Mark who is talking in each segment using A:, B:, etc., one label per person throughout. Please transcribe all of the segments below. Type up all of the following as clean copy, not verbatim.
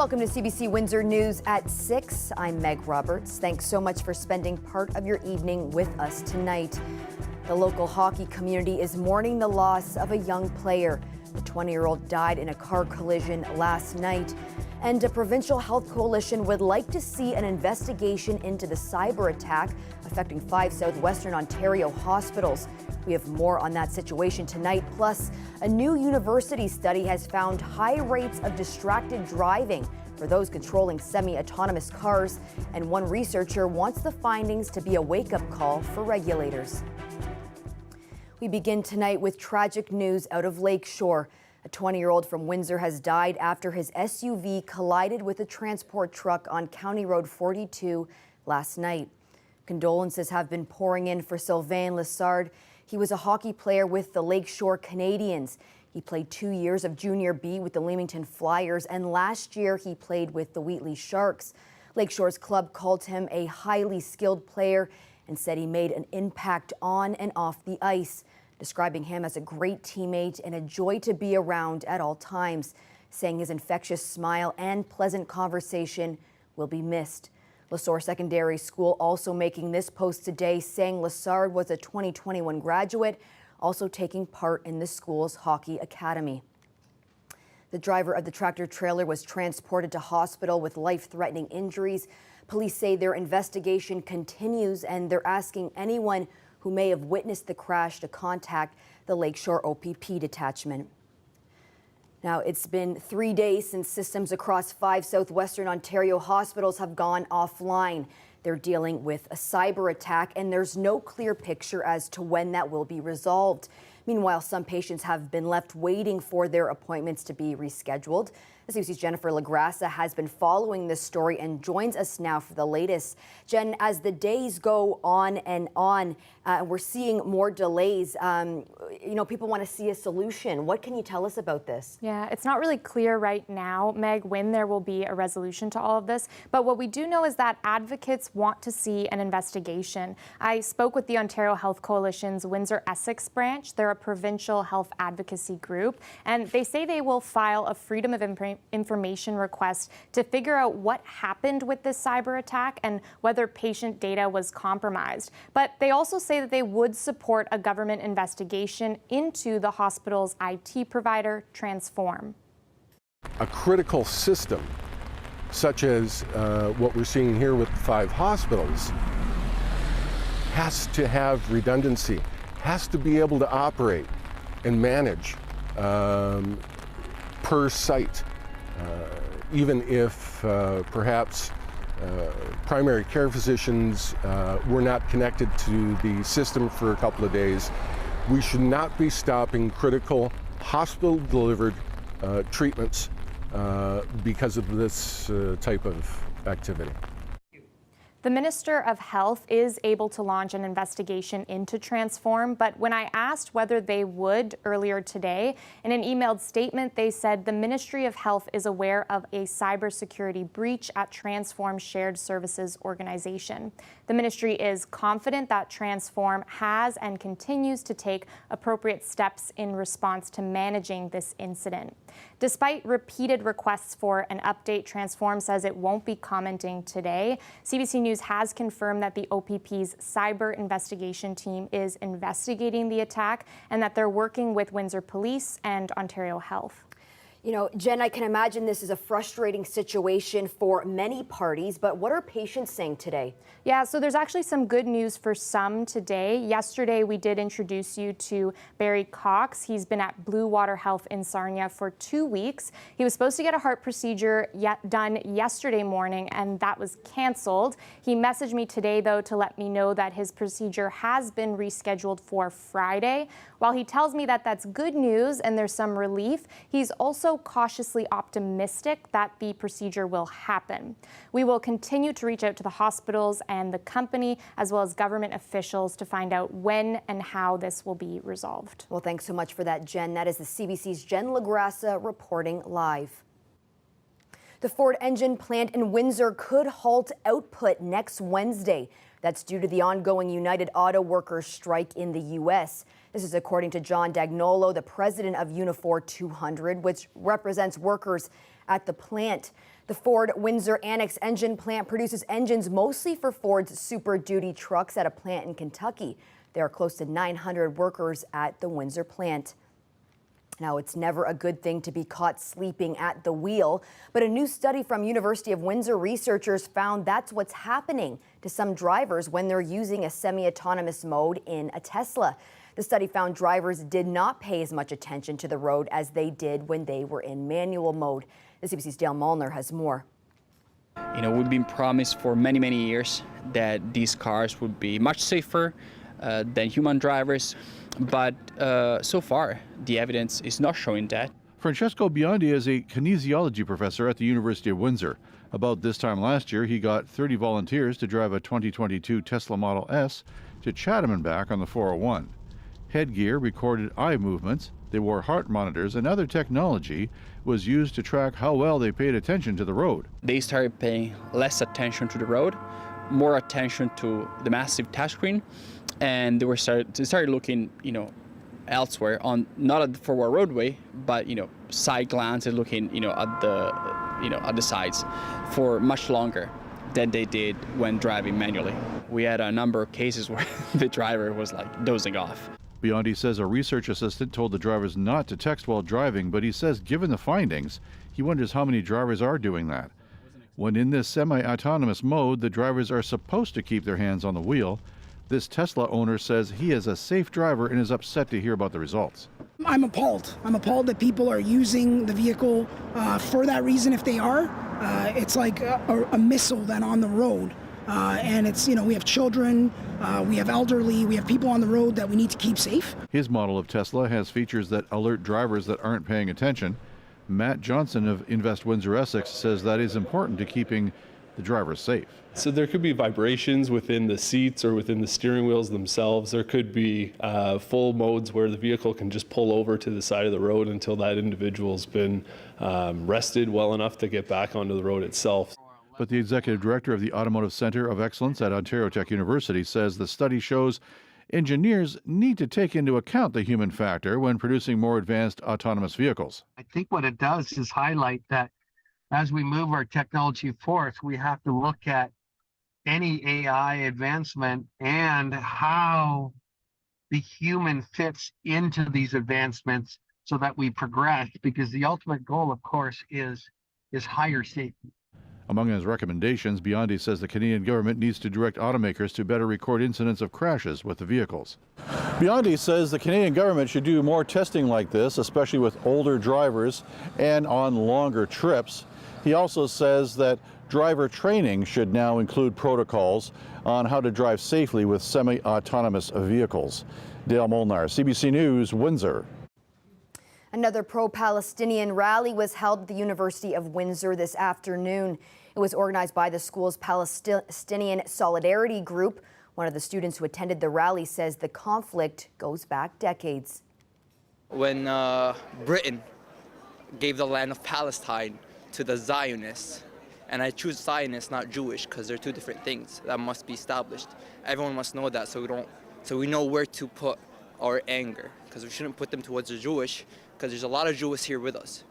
A: Welcome to CBC Windsor News at 6. I'm Meg Roberts. Thanks so much for spending part of your evening with us tonight. The local hockey community is mourning the loss of a young player. The 20-year-old died in a car collision last night. And a provincial health coalition would like to see an investigation into the cyber attack affecting 5 southwestern Ontario hospitals. We have more on that situation tonight. Plus, a new university study has found high rates of distracted driving for those controlling semi-autonomous cars. And one researcher wants the findings to be a wake-up call for regulators. We begin tonight with tragic news out of Lakeshore. A 20-year-old from Windsor has died after his SUV collided with a transport truck on County Road 42 last night. Condolences have been pouring in for Sylvain Lessard. He was a hockey player with the Lakeshore Canadians. He played 2 years of Junior B with the Leamington Flyers, and last year he played with the Wheatley Sharks. Lakeshore's club called him a highly skilled player and said he made an impact on and off the ice, describing him as a great teammate and a joy to be around at all times, saying his infectious smile and pleasant conversation will be missed. Lesource Secondary School also making this post today, saying Lessard was a 2021 graduate, also taking part in the school's hockey academy. The driver of the tractor trailer was transported to hospital with life-threatening injuries. Police say their investigation continues and they're asking anyone who may have witnessed the crash to contact the Lakeshore OPP detachment. Now, it's been 3 days since systems across 5 southwestern Ontario hospitals have gone offline. They're dealing with a cyber attack, and there's no clear picture as to when that will be resolved. Meanwhile, some patients have been left waiting for their appointments to be rescheduled. The CBC's Jennifer Lagrassa has been following this story and joins us now for the latest. Jen, as the days go on and on, we're seeing more delays. People want to see a solution. What can you tell us about this?
B: Yeah, it's not really clear right now, Meg, when there will be a resolution to all of this. But what we do know is that advocates want to see an investigation. I spoke with the Ontario Health Coalition's Windsor Essex branch. They're a provincial health advocacy group, and they say they will file a Freedom of Information request to figure out what happened with this cyber attack and whether patient data was compromised. But they also say that they would support a government investigation into the hospital's IT provider, Transform.
C: A critical system, such as what we're seeing here with 5 hospitals, has to have redundancy, has to be able to operate and manage per site. Even if perhaps primary care physicians were not connected to the system for a couple of days, we should not be stopping critical hospital-delivered treatments because of this type of activity.
B: The Minister of Health is able to launch an investigation into Transform, but when I asked whether they would earlier today, in an emailed statement, they said the Ministry of Health is aware of a cybersecurity breach at Transform Shared Services Organization. The ministry is confident that Transform has and continues to take appropriate steps in response to managing this incident. Despite repeated requests for an update, Transform says it won't be commenting today. CBC News has confirmed that the OPP's cyber investigation team is investigating the attack and that they're working with Windsor Police and Ontario Health.
A: You know, Jen, I can imagine this is a frustrating situation for many parties, but what are patients saying today?
B: Yeah, so there's actually some good news for some today. Yesterday, we did introduce you to Barry Cox. He's been at Blue Water Health in Sarnia for 2 weeks. He was supposed to get a heart procedure done yesterday morning, and that was canceled. He messaged me today, though, to let me know that his procedure has been rescheduled for Friday. While he tells me that that's good news and there's some relief, he's also cautiously optimistic that the procedure will happen. We will continue to reach out to the hospitals and the company, as well as government officials, to find out when and how this will be resolved.
A: Well, thanks so much for that, Jen. That is the CBC's Jen Lagrassa reporting live. The Ford engine plant in Windsor could halt output next Wednesday. That's due to the ongoing United Auto Workers strike in the U.S. This is according to John Dagnolo, the president of Unifor 200, which represents workers at the plant. The The Ford Windsor Annex engine plant produces engines mostly for Ford's Super Duty trucks at a plant in Kentucky. There are close to 900 workers at the Windsor plant. Now, it's never a good thing to be caught sleeping at the wheel, but a new study from University of Windsor researchers found that's what's happening to some drivers when they're using a semi-autonomous mode in a Tesla. The study found drivers did not pay as much attention to the road as they did when they were in manual mode. The CBC's Dale Molnar has more.
D: We've been promised for many, many years that these cars would be much safer than human drivers, but so far the evidence is not showing that.
E: Francesco Biondi is a kinesiology professor at the University of Windsor. About this time last year, he got 30 volunteers to drive a 2022 Tesla Model S to Chatham and back on the 401. Headgear recorded eye movements, they wore heart monitors, and other technology was used to track how well they paid attention to the road.
D: They started paying less attention to the road, more attention to the massive touchscreen, and they started looking, elsewhere on not at the forward roadway, but side glances, looking, at the sides for much longer than they did when driving manually. We had a number of cases where the driver was dozing off.
E: Biondi says a research assistant told the drivers not to text while driving, but he says given the findings, he wonders how many drivers are doing that. When in this semi-autonomous mode, the drivers are supposed to keep their hands on the wheel. This Tesla owner says he is a safe driver and is upset to hear about the results.
F: I'm appalled. I'm appalled that people are using the vehicle for that reason. If they are, it's like a missile then on the road. And it's, we have children, we have elderly, we have people on the road that we need to keep safe.
E: His model of Tesla has features that alert drivers that aren't paying attention. Matt Johnson of Invest Windsor Essex says that is important to keeping the drivers safe.
G: So there could be vibrations within the seats or within the steering wheels themselves. There could be full modes where the vehicle can just pull over to the side of the road until that individual's been rested well enough to get back onto the road itself.
E: But the executive director of the Automotive Centre of Excellence at Ontario Tech University says the study shows engineers need to take into account the human factor when producing more advanced autonomous vehicles.
H: I think what it does is highlight that as we move our technology forth, we have to look at any AI advancement and how the human fits into these advancements so that we progress, because the ultimate goal, of course, is higher safety.
E: Among his recommendations, Biondi says the Canadian government needs to direct automakers to better record incidents of crashes with the vehicles. Biondi says the Canadian government should do more testing like this, especially with older drivers and on longer trips. He also says that driver training should now include protocols on how to drive safely with semi-autonomous vehicles. Dale Molnar, CBC News, Windsor.
A: Another pro-Palestinian rally was held at the University of Windsor this afternoon. It was organized by the school's Palestinian Solidarity Group. One of the students who attended the rally says the conflict goes back decades.
I: When Britain gave the land of Palestine to the Zionists, and I choose Zionists, not Jewish, because they're two different things. That must be established. Everyone must know that, so we know where to put our anger, because we shouldn't put them towards the Jewish, because there's a lot of Jews here with us.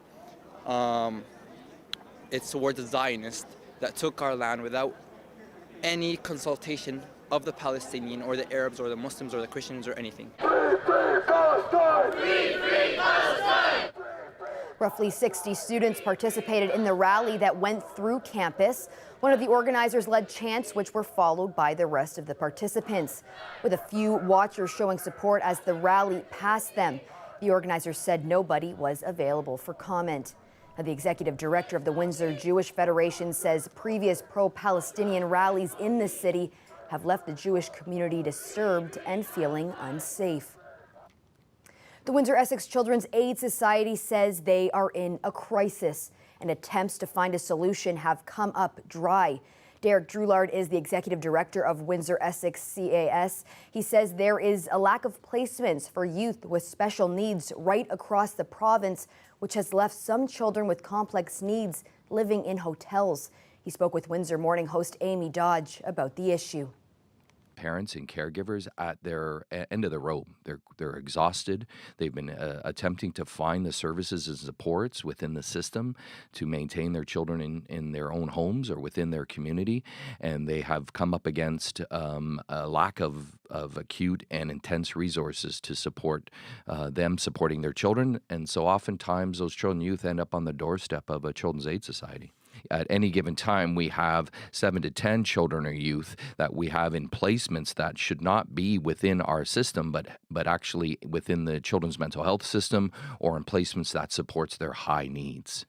I: It's towards the Zionists that took our land without any consultation of the Palestinian or the Arabs or the Muslims or the Christians or anything.
J: Free Palestine! Free Palestine!
A: Roughly 60 students participated in the rally that went through campus. One of the organizers led chants which were followed by the rest of the participants, with a few watchers showing support as the rally passed them. The organizers said nobody was available for comment. Now, the executive director of the Windsor Jewish Federation says previous pro-Palestinian rallies in the city have left the Jewish community disturbed and feeling unsafe. The Windsor Essex Children's Aid Society says they are in a crisis, and attempts to find a solution have come up dry. Derek Droulard is the executive director of Windsor Essex CAS. He says there is a lack of placements for youth with special needs right across the province, which has left some children with complex needs living in hotels. He spoke with Windsor Morning host Amy Dodge about the issue.
K: parents and caregivers at their end of the rope. They're exhausted. They've been attempting to find the services and supports within the system to maintain their children in their own homes or within their community, and they have come up against a lack of acute and intense resources to support them supporting their children, and so oftentimes those children and youth end up on the doorstep of a Children's Aid Society. At any given time, we have 7 to 10 children or youth that we have in placements that should not be within our system, but actually within the children's mental health system or in placements that supports their high needs.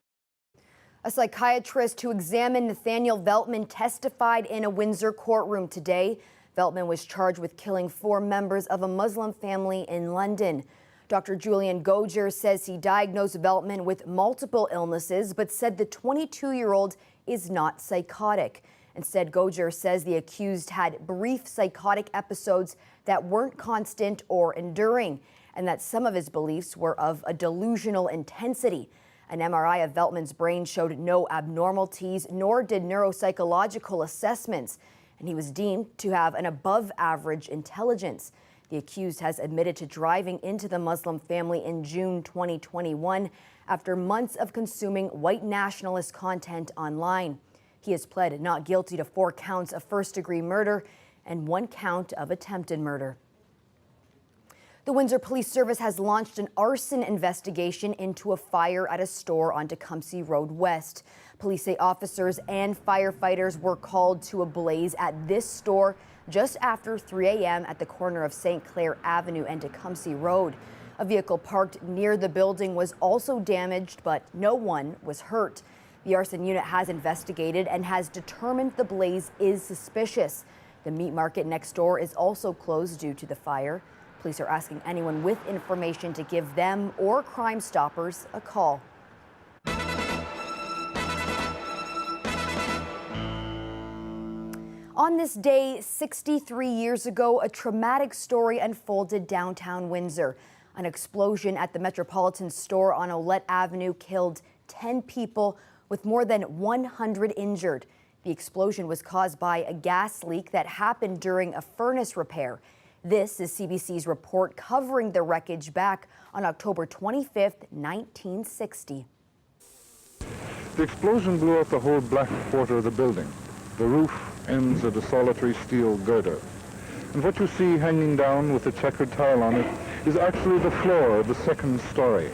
A: A psychiatrist who examined Nathaniel Veltman testified in a Windsor courtroom today. Veltman was charged with killing 4 members of a Muslim family in London. Dr. Julian Gojer says he diagnosed Veltman with multiple illnesses, but said the 22-year-old is not psychotic. Instead, Gojer says the accused had brief psychotic episodes that weren't constant or enduring, and that some of his beliefs were of a delusional intensity. An MRI of Veltman's brain showed no abnormalities, nor did neuropsychological assessments, and he was deemed to have an above-average intelligence. The accused has admitted to driving into the Muslim family in June 2021 after months of consuming white nationalist content online. He has pled not guilty to 4 counts of first-degree murder and 1 count of attempted murder. The Windsor Police Service has launched an arson investigation into a fire at a store on Tecumseh Road West. Police say officers and firefighters were called to a blaze at this store just after 3 a.m. at the corner of St. Clair Avenue and Tecumseh Road. A vehicle parked near the building was also damaged, but no one was hurt. The arson unit has investigated and has determined the blaze is suspicious. The meat market next door is also closed due to the fire. Police are asking anyone with information to give them or Crime Stoppers a call. On this day, 63 years ago, a traumatic story unfolded downtown Windsor. An explosion at the Metropolitan store on Olette Avenue killed 10 people with more than 100 injured. The explosion was caused by a gas leak that happened during a furnace repair. This is CBC's report covering the wreckage back on October 25th, 1960.
L: The explosion blew out the whole black quarter of the building. The roof ends at a solitary steel girder. And what you see hanging down with a checkered tile on it is actually the floor of the second story.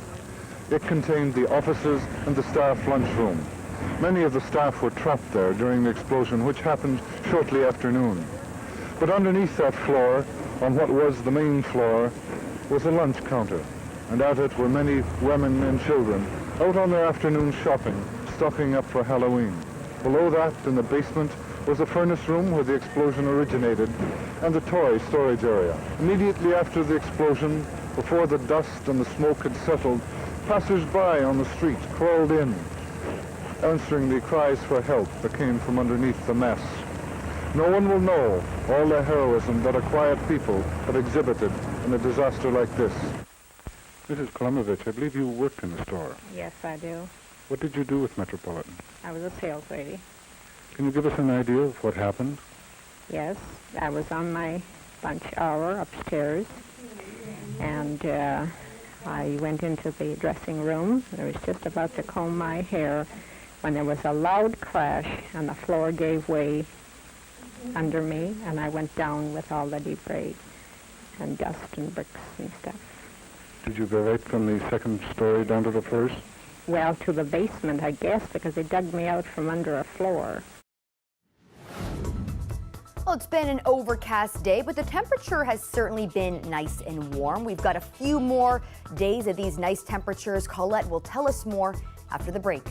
L: It contained the offices and the staff lunchroom. Many of the staff were trapped there during the explosion, which happened shortly after noon. But underneath that floor, on what was the main floor, was a lunch counter, and at it were many women and children out on their afternoon shopping, stocking up for Halloween. Below that, in the basement, was a furnace room where the explosion originated, and the toy storage area. Immediately after the explosion, before the dust and the smoke had settled, passers-by on the street crawled in, answering the cries for help that came from underneath the mess. No one will know all the heroism that a quiet people have exhibited in a disaster like this. Mrs. Kolomovich, I believe you work in the store.
M: Yes, I do.
L: What did you do with Metropolitan?
M: I was a sales lady.
L: Can you give us an idea of what happened?
M: Yes, I was on my lunch hour upstairs, and I went into the dressing room. I was just about to comb my hair when there was a loud crash, and the floor gave way under me, and I went down with all the debris and dust and bricks and stuff.
L: Did you go right from the second story down to the first?
M: Well, to the basement, I guess, because they dug me out from under a floor.
A: Well, it's been an overcast day, but the temperature has certainly been nice and warm. We've got a few more days of these nice temperatures. Colette will tell us more after the break.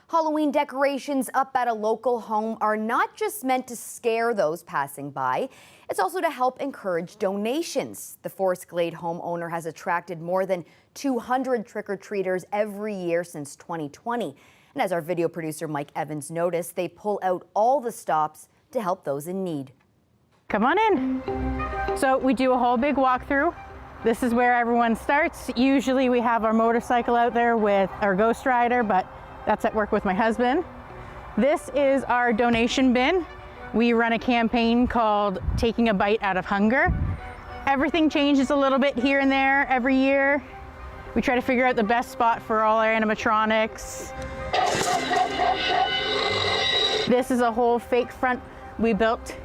A: Halloween decorations up at a local home are not just meant to scare those passing by. It's also to help encourage donations. The Forest Glade homeowner has attracted more than 200 trick-or-treaters every year since 2020. And as our video producer Mike Evans noticed, they pull out all the stops to help those in need.
N: Come on in. So we do a whole big walkthrough. This is where everyone starts. Usually we have our motorcycle out there with our Ghost Rider, but that's at work with my husband. This is our donation bin. We run a campaign called Taking a Bite Out of Hunger. Everything changes a little bit here and there every year. We try to figure out the best spot for all our animatronics. This is a whole fake front we built.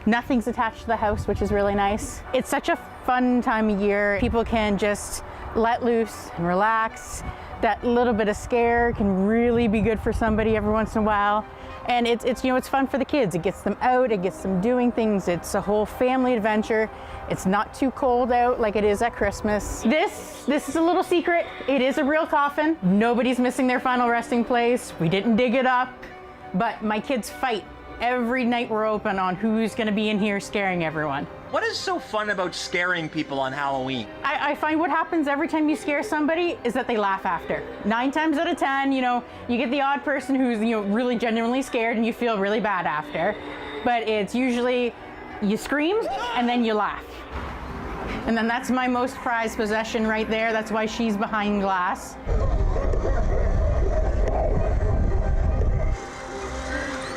N: Nothing's attached to the house, which is really nice. It's such a fun time of year. People can just let loose and relax. That little bit of scare can really be good for somebody every once in a while. And it's fun for the kids. It gets them out, it gets them doing things. It's a whole family adventure. It's not too cold out like it is at Christmas. This is a little secret. It is a real coffin. Nobody's missing their final resting place. We didn't dig it up, but my kids fight every night we're open on who's gonna be in here scaring everyone.
O: What is so fun about scaring people on Halloween?
N: I find what happens every time you scare somebody is that they laugh after. 9 times out of 10, you get the odd person who's really genuinely scared and you feel really bad after. But it's usually you scream and then you laugh. And then that's my most prized possession right there. That's why she's behind glass.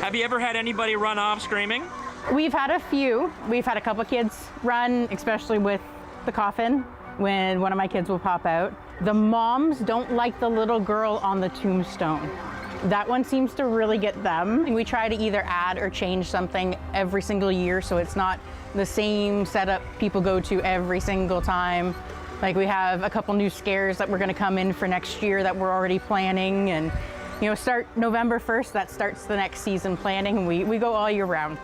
O: Have you ever had anybody run off screaming?
N: We've had a few. We've had a couple kids run, especially with the coffin, when one of my kids will pop out. The moms don't like the little girl on the tombstone. That one seems to really get them. And we try to either add or change something every single year so it's not the same setup people go to every single time. Like we have a couple new scares that we're gonna come in for next year that we're already planning, and start November 1st, that starts the next season planning. We go all year round.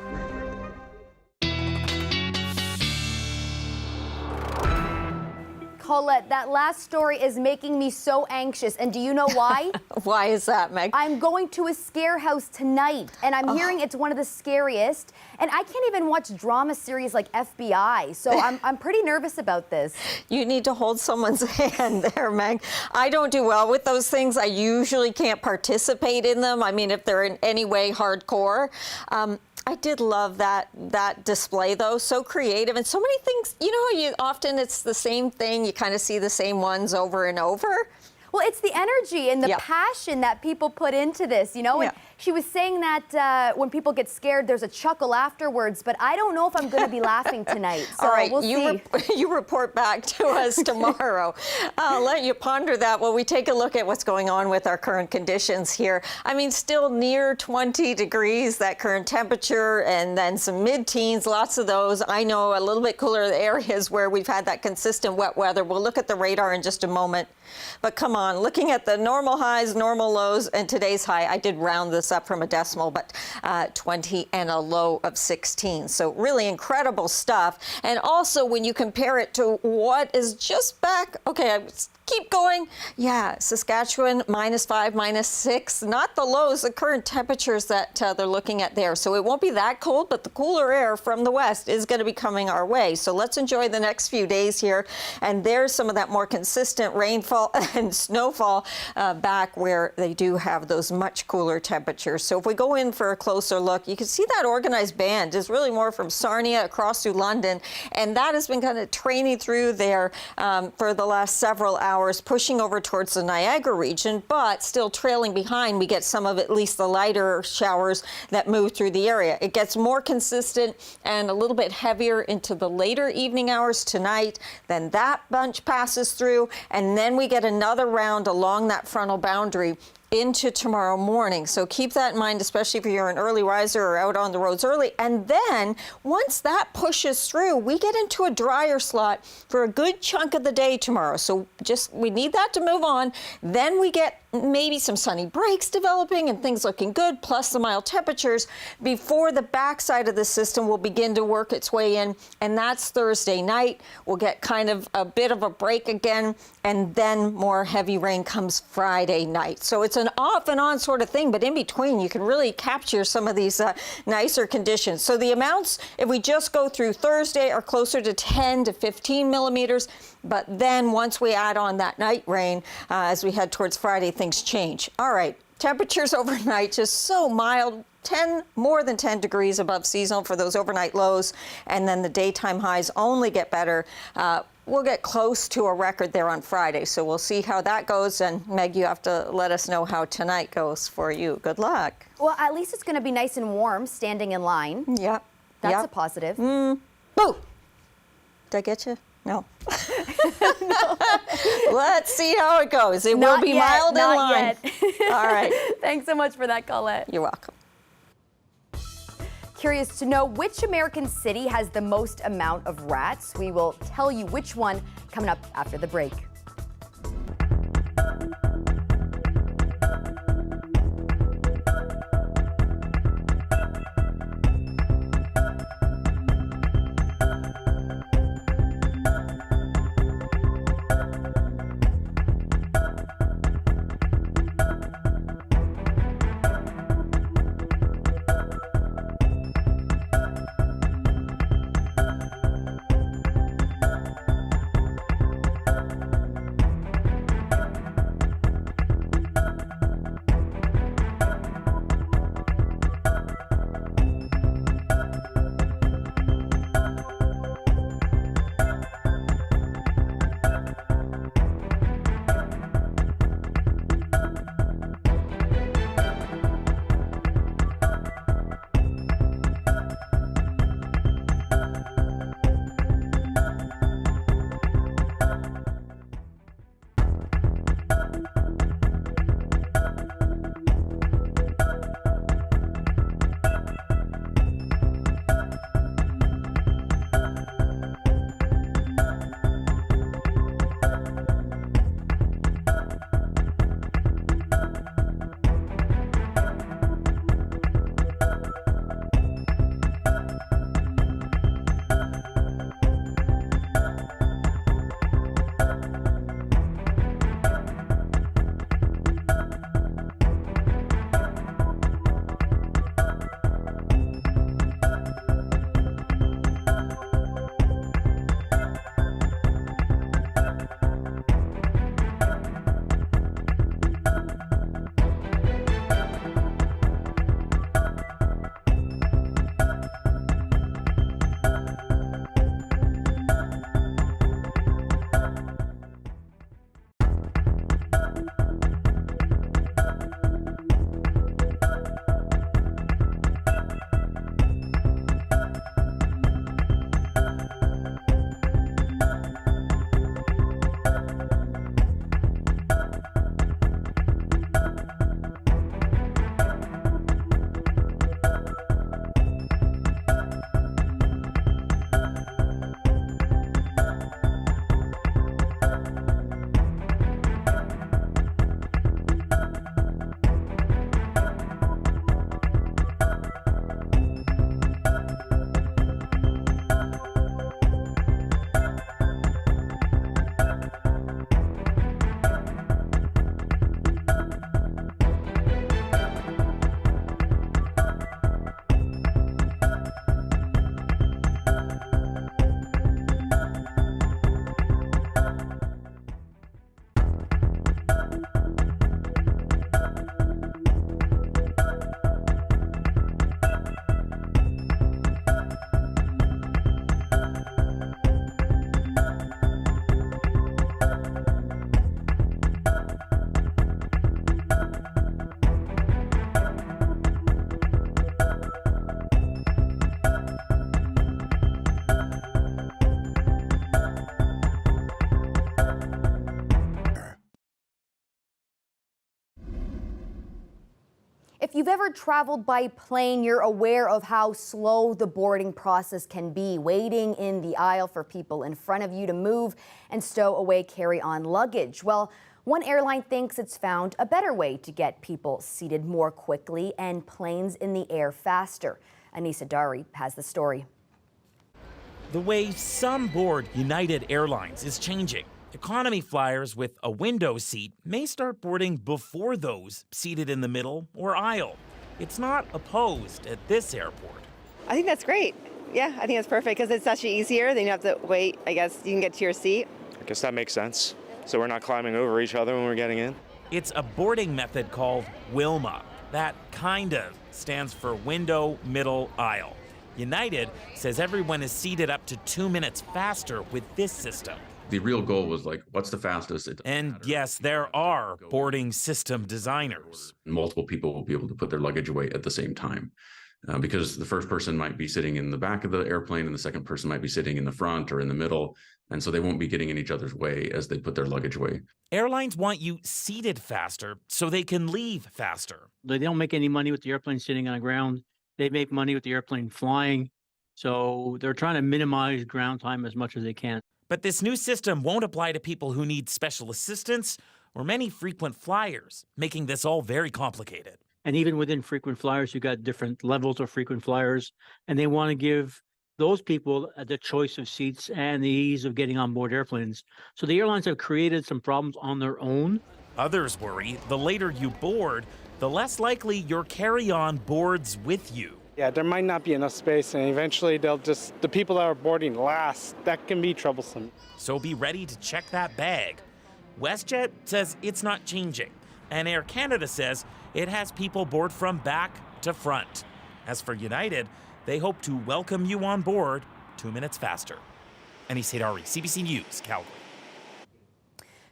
A: Colette, that last story is making me so anxious. And do you know why?
P: Why is that, Meg?
A: I'm going to a scare house tonight, and I'm hearing it's one of the scariest. And I can't even watch drama series like FBI, so I'm pretty nervous about this.
P: You need to hold someone's hand there, Meg. I don't do well with those things. I usually can't participate in them. I mean, if they're in any way hardcore. I did love that display, though. So creative and so many things. You know, often it's the same thing. You kind of see the same ones over and over.
A: Well, it's the energy and the passion that people put into this, you know? And she was saying that when people get scared, there's a chuckle afterwards, but I don't know if I'm going to be laughing tonight. So
P: all right,
A: we'll see.
P: You report back to us tomorrow. I'll let you ponder that while we take a look at what's going on with our current conditions here. I mean, still near 20 degrees, that current temperature, and then some mid-teens, lots of those. I know a little bit cooler areas where we've had that consistent wet weather. We'll look at the radar in just a moment. But come on, looking at the normal highs, normal lows, and today's high, I did round this up from a decimal, but 20 and a low of 16. So really incredible stuff. And also when you compare it to what is just back, okay, keep going. Yeah, Saskatchewan, -5, -6. Not the lows, the current temperatures that they're looking at there. So it won't be that cold, but the cooler air from the west is going to be coming our way. So let's enjoy the next few days here. And there's some of that more consistent rainfall and snowfall back where they do have those much cooler temperatures. So if we go in for a closer look, you can see that organized band is really more from Sarnia across through London. And that has been kind of training through there for the last several hours, pushing over towards the Niagara region, but still trailing behind. We get some of at least the lighter showers that move through the area. It gets more consistent and a little bit heavier into the later evening hours tonight. Then that bunch passes through, and then we get another round along that frontal boundary into tomorrow morning. So keep that in mind, especially if you're an early riser or out on the roads early. And then once that pushes through, we get into a drier slot for a good chunk of the day tomorrow. So we need that to move on. Then we get maybe some sunny breaks developing and things looking good, plus the mild temperatures before the backside of the system will begin to work its way in. And that's Thursday night. We'll get kind of a bit of a break again, and then more heavy rain comes Friday night. So it's an off and on sort of thing, but in between you can really capture some of these nicer conditions. So the amounts, if we just go through Thursday, are closer to 10 to 15 millimeters. But then once we add on that night rain, as we head towards Friday, things change. All right, temperatures overnight just so mild. More than 10 degrees above seasonal for those overnight lows. And then the daytime highs only get better. We'll get close to a record there on Friday. So we'll see how that goes. And Meg, you have to let us know how tonight goes for you. Good luck.
A: Well, at least it's going to be nice and warm standing in line.
P: Yep.
A: That's a positive.
P: Boo! Did I get you? No. No. Let's see how it goes. It will be mild in line. All right.
A: Thanks so much for that, Colette.
P: You're welcome.
A: Curious to know which American city has the most amount of rats? We will tell you which one coming up after the break. If you've ever traveled by plane, you're aware of how slow the boarding process can be, waiting in the aisle for people in front of you to move and stow away carry-on luggage. Well, one airline thinks it's found a better way to get people seated more quickly and planes in the air faster. Anisa Dari has the story.
Q: The way some board United Airlines is changing. Economy flyers with a window seat may start boarding before those seated in the middle or aisle. It's not opposed at this airport.
R: I think that's great. Yeah, I think it's perfect because it's actually easier. Then you have to wait. I guess you can get to your seat.
S: I guess that makes sense. So we're not climbing over each other when we're getting in.
Q: It's a boarding method called WILMA. That kind of stands for window, middle, aisle. United says everyone is seated up to 2 minutes faster with this system.
T: The real goal was like, what's the fastest?
Q: And yes, there are boarding system designers.
T: Multiple people will be able to put their luggage away at the same time because the first person might be sitting in the back of the airplane and the second person might be sitting in the front or in the middle. And so they won't be getting in each other's way as they put their luggage away.
Q: Airlines want you seated faster so they can leave faster.
U: They don't make any money with the airplane sitting on the ground. They make money with the airplane flying. So they're trying to minimize ground time as much as they can.
Q: But this new system won't apply to people who need special assistance or many frequent flyers, making this all very complicated.
U: And even within frequent flyers, you've got different levels of frequent flyers, and they want to give those people the choice of seats and the ease of getting on board airplanes. So the airlines have created some problems on their own.
Q: Others worry the later you board, the less likely your carry-on boards with you.
V: Yeah, there might not be enough space, and eventually the people that are boarding last, that can be troublesome.
Q: So be ready to check that bag. WestJet says it's not changing, and Air Canada says it has people board from back to front. As for United, they hope to welcome you on board 2 minutes faster. Anisa Dari, CBC News, Calgary.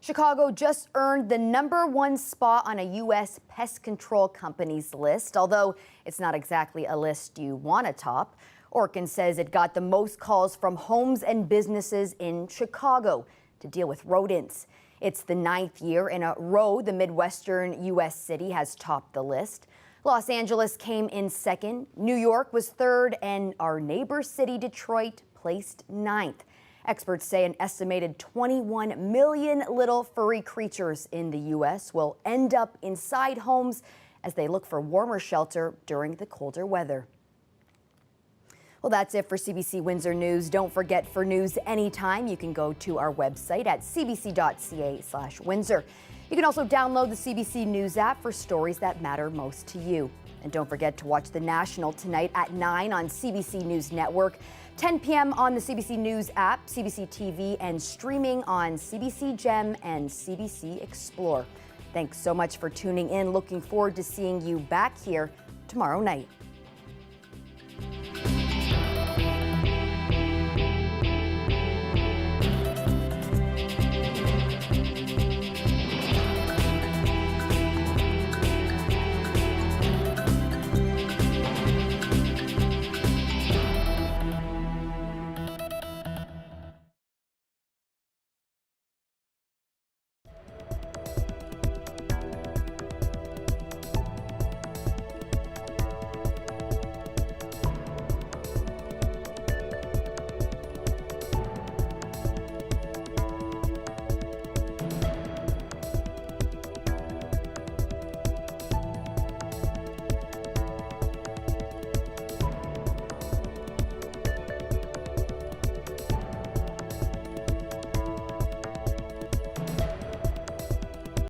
A: Chicago just earned the #1 spot on a U.S. pest control company's list, although it's not exactly a list you want to top. Orkin says it got the most calls from homes and businesses in Chicago to deal with rodents. It's the 9th year in a row the Midwestern U.S. city has topped the list. Los Angeles came in 2nd, New York was 3rd, and our neighbor city, Detroit, placed 9th. Experts say an estimated 21 million little furry creatures in the U.S. will end up inside homes as they look for warmer shelter during the colder weather. Well, that's it for CBC Windsor News. Don't forget, for news anytime, you can go to our website at cbc.ca/Windsor. You can also download the CBC News app for stories that matter most to you. And don't forget to watch The National tonight at 9 on CBC News Network, 10 p.m. on the CBC News app, CBC TV, and streaming on CBC Gem and CBC Explore. Thanks so much for tuning in. Looking forward to seeing you back here tomorrow night.